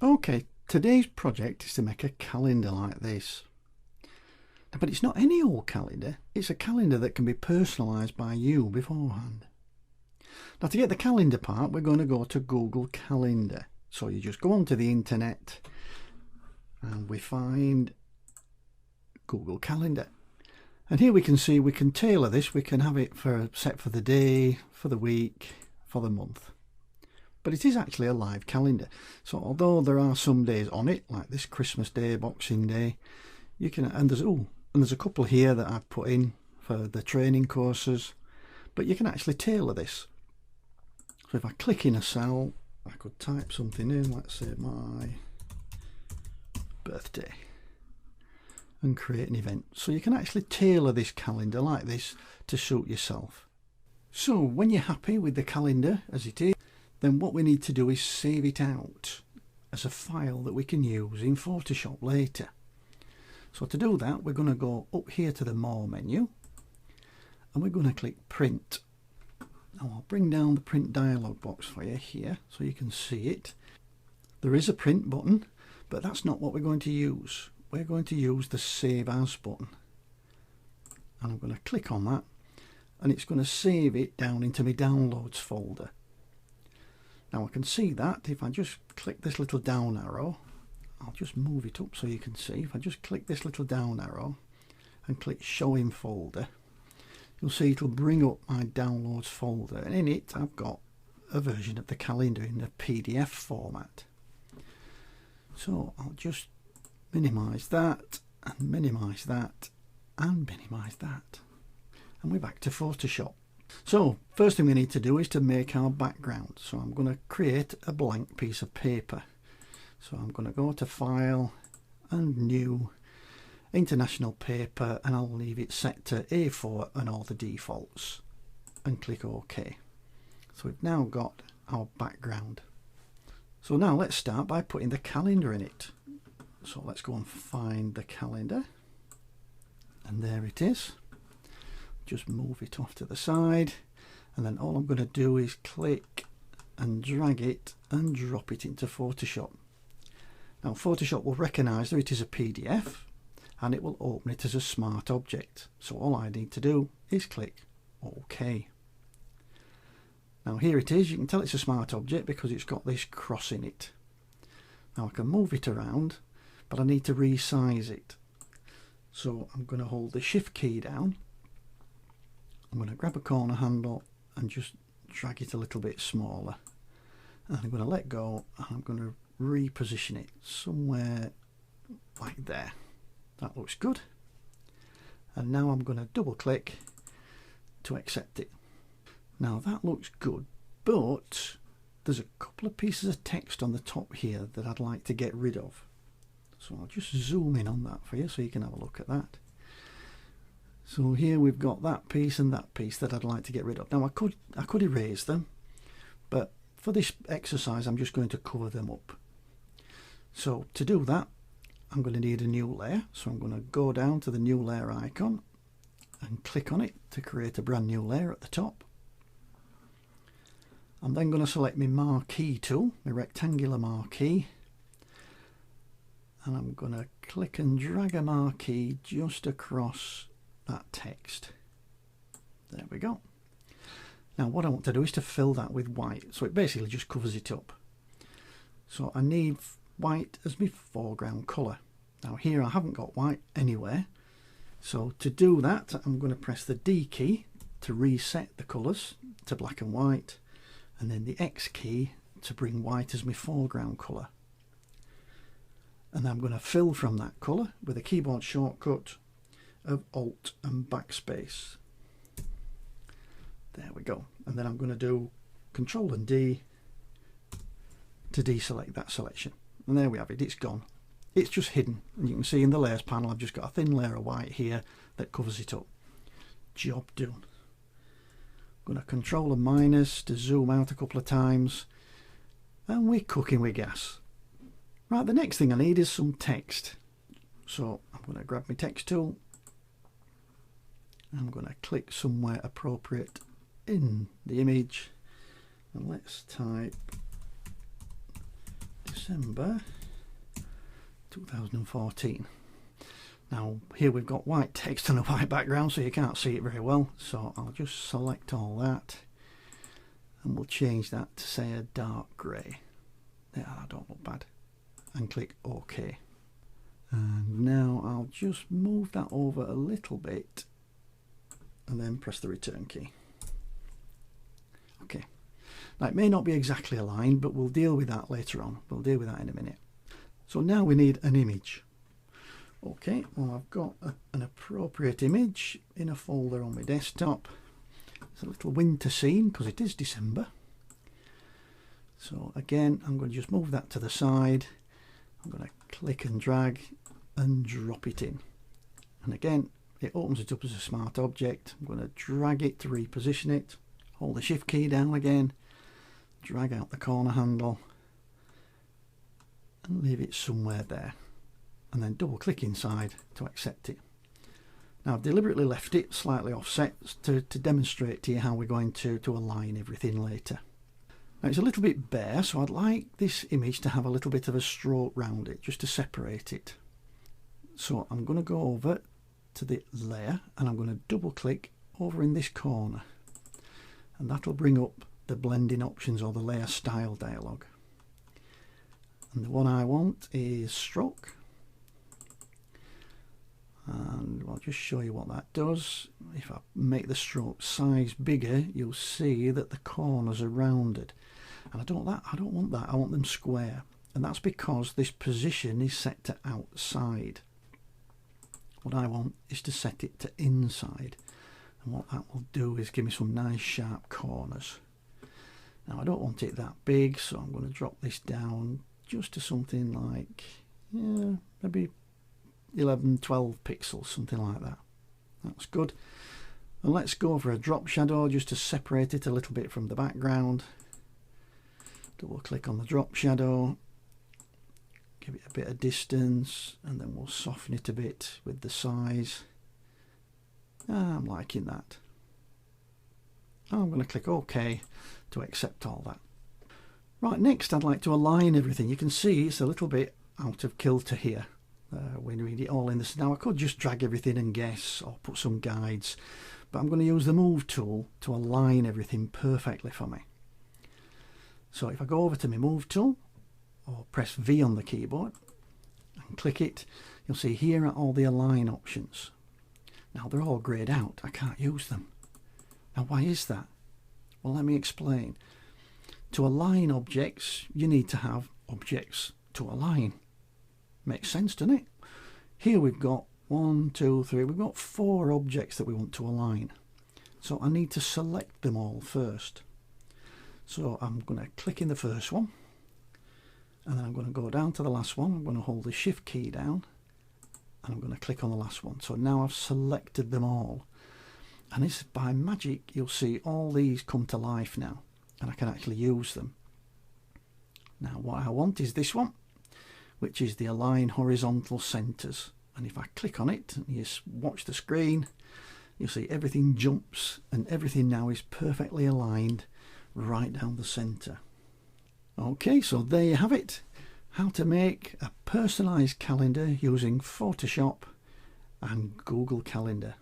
Okay, today's project is to make a calendar like this. But it's not any old calendar, it's a calendar that can be personalised by you beforehand. Now to get the calendar part, we're going to go to Google Calendar. So you just go onto the internet and we find Google Calendar. And here we can see we can tailor this, we can have it set for the day, for the week, for the month. But it is actually a live calendar. So although there are some days on it, like this Christmas Day, Boxing Day, you can, and there's a couple here that I've put in for the training courses, but you can actually tailor this. So if I click in a cell, I could type something in, let's say my birthday, and create an event. So you can actually tailor this calendar like this to suit yourself. So when you're happy with the calendar as it is, then what we need to do is save it out as a file that we can use in Photoshop later. So to do that, we're going to go up here to the More menu and we're going to click Print. Now I'll bring down the print dialog box for you here so you can see it. There is a print button, but that's not what we're going to use. We're going to use the Save As button. And I'm going to click on that and it's going to save it down into my Downloads folder. Now I can see that if I just click this little down arrow, I'll just move it up so you can see. If I just click this little down arrow and click Show in Folder, you'll see it'll bring up my Downloads folder, and in it I've got a version of the calendar in the PDF format. So I'll just minimize that and minimize that and minimize that, and we're back to Photoshop. So first thing we need to do is to make our background. So I'm going to create a blank piece of paper. So I'm going to go to File and New, International Paper, and I'll leave it set to A4 and all the defaults and click OK. So we've now got our background. So now let's start by putting the calendar in it. So let's go and find the calendar, and there it is. Just move it off to the side, and then all I'm going to do is click and drag it and drop it into Photoshop. Now Photoshop will recognise that it is a PDF and it will open it as a smart object. So all I need to do is click OK. Now here it is. You can tell it's a smart object because it's got this cross in it. Now I can move it around, but I need to resize it. So I'm going to hold the Shift key down. I'm going to grab a corner handle and just drag it a little bit smaller. And I'm going to let go and I'm going to reposition it somewhere like there. That looks good. And now I'm going to double click to accept it. Now that looks good, but there's a couple of pieces of text on the top here that I'd like to get rid of. So I'll just zoom in on that for you so you can have a look at that. So here we've got that piece and that piece that I'd like to get rid of. Now I could erase them, but for this exercise I'm just going to cover them up. So to do that, I'm going to need a new layer. So I'm going to go down to the new layer icon and click on it to create a brand new layer at the top. I'm then going to select my marquee tool, my rectangular marquee, and I'm going to click and drag a marquee just across that text. There we go. Now what I want to do is to fill that with white, so it basically just covers it up. So I need white as my foreground colour. Now here I haven't got white anywhere, so to do that I'm going to press the D key to reset the colours to black and white, and then the X key to bring white as my foreground colour. And I'm going to fill from that colour with a keyboard shortcut of Alt and Backspace. There we go. And then I'm going to do Control and D to deselect that selection. And there we have it, it's gone. It's just hidden. And you can see in the layers panel I've just got a thin layer of white here that covers it up. Job done. I'm going to Control and minus to zoom out a couple of times. And we're cooking with gas. Right, the next thing I need is some text. So I'm going to grab my text tool. I'm going to click somewhere appropriate in the image and let's type December 2014. Now here we've got white text on a white background, so you can't see it very well, so I'll just select all that and we'll change that to say a dark grey. Yeah, that don't look bad, and click OK. And now I'll just move that over a little bit and then press the return key. Okay, now it may not be exactly aligned, but we'll deal with that later on. We'll deal with that in a minute. So now we need an image. Okay, well, I've got an appropriate image in a folder on my desktop. It's a little winter scene because it is December. So again, I'm going to just move that to the side. I'm going to click and drag and drop it in. And again, it opens it up as a smart object. I'm going to drag it to reposition it. Hold the shift key down again. Drag out the corner handle. And leave it somewhere there. And then double click inside to accept it. Now I've deliberately left it slightly offset to demonstrate to you how we're going to align everything later. Now it's a little bit bare, so I'd like this image to have a little bit of a stroke round it just to separate it. So I'm going to go over to the layer and I'm going to double click over in this corner, and that'll bring up the blending options or the layer style dialog. And the one I want is stroke. And I'll just show you what that does. If I make the stroke size bigger, you'll see that the corners are rounded, and I don't want that. I want them square, and that's because this position is set to outside. What I want is to set it to inside, and what that will do is give me some nice sharp corners. Now I don't want it that big, so I'm going to drop this down just to something like, yeah, maybe 11-12 pixels, something like that. That's good. And let's go for a drop shadow just to separate it a little bit from the background. Double click on the drop shadow, give it a bit of distance, and then we'll soften it a bit with the size. I'm liking that. I'm going to click OK to accept all that. Right, next I'd like to align everything. You can see it's a little bit out of kilter here. When we read it all in this. Now I could just drag everything and guess or put some guides, but I'm going to use the move tool to align everything perfectly for me. So if I go over to my move tool or press V on the keyboard and click it, you'll see here are all the align options. Now they're all grayed out. I can't use them. Now why is that? Well, let me explain. To align objects, you need to have objects to align. Makes sense, doesn't it? Here we've got 1, 2, 3, we've got 4 objects that we want to align. So I need to select them all first. So I'm going to click in the first one, and then I'm going to go down to the last one. I'm going to hold the shift key down, and I'm going to click on the last one. So now I've selected them all. And it's by magic, you'll see all these come to life now, and I can actually use them. Now what I want is this one, which is the align horizontal centers. And if I click on it and you watch the screen, you'll see everything jumps and everything now is perfectly aligned right down the center. Okay, so there you have it. How to make a personalized calendar using Photoshop and Google Calendar.